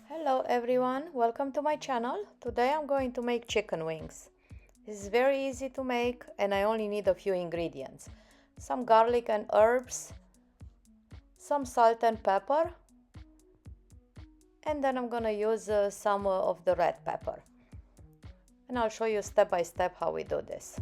Hello everyone, welcome to my channel. Today I'm going to make chicken wings. This is very easy to make and I only need a few ingredients. Some garlic and herbs, some salt and pepper, and then I'm gonna use some of the red pepper. And I'll show you step by step how we do this.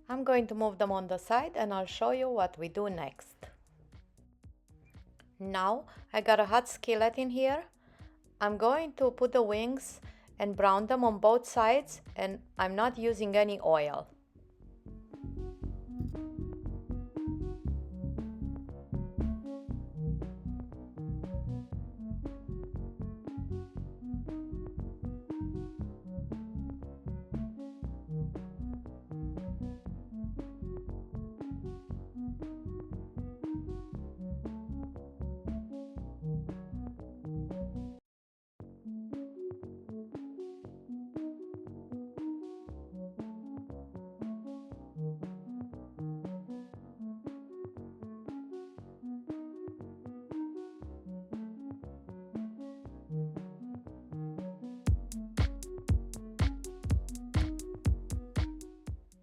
I'm going to move them on the side and I'll show you what we do next. Now I got a hot skillet in here. I'm going to put the wings and brown them on both sides, and I'm not using any oil.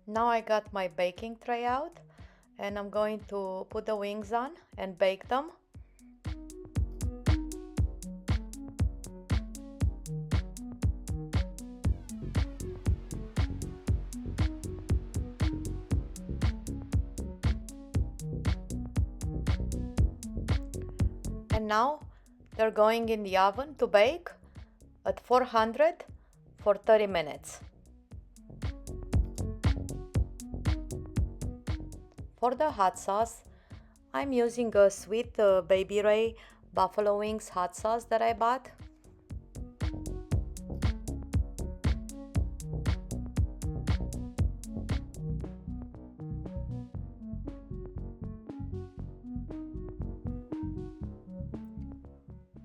Now I got my baking tray out and I'm going to put the wings on and bake them. And now they're going in the oven to bake at 400 for 30 minutes. For the hot sauce, I'm using a sweet Baby Ray buffalo wings hot sauce that I bought.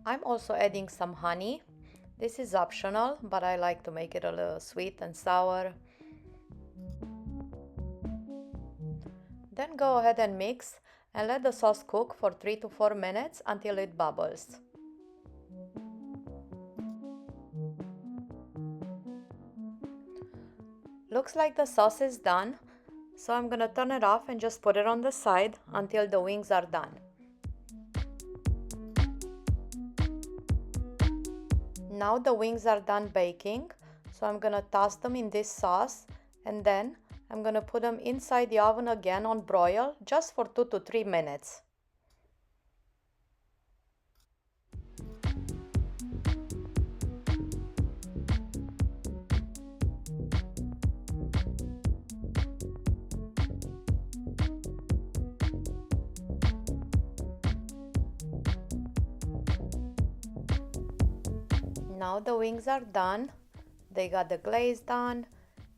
I'm also adding some honey. This is optional, but I like to make it a little sweet and sour. Then go ahead and mix and let the sauce cook for 3 to 4 minutes until it bubbles. Looks like the sauce is done, so I'm gonna turn it off and just put it on the side until the wings are done. Now the wings are done baking, so I'm gonna toss them in this sauce and then I'm gonna put them inside the oven again on broil just for 2 to 3 minutes. Now the wings are done, they got the glaze done,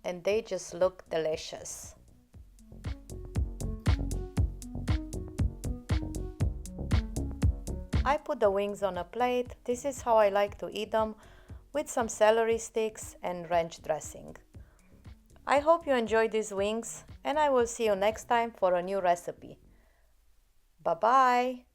and they just look delicious. I put the wings on a plate. This is how I like to eat them, with some celery sticks and ranch dressing. I hope you enjoyed these wings, and I will see you next time for a new recipe. Bye-bye!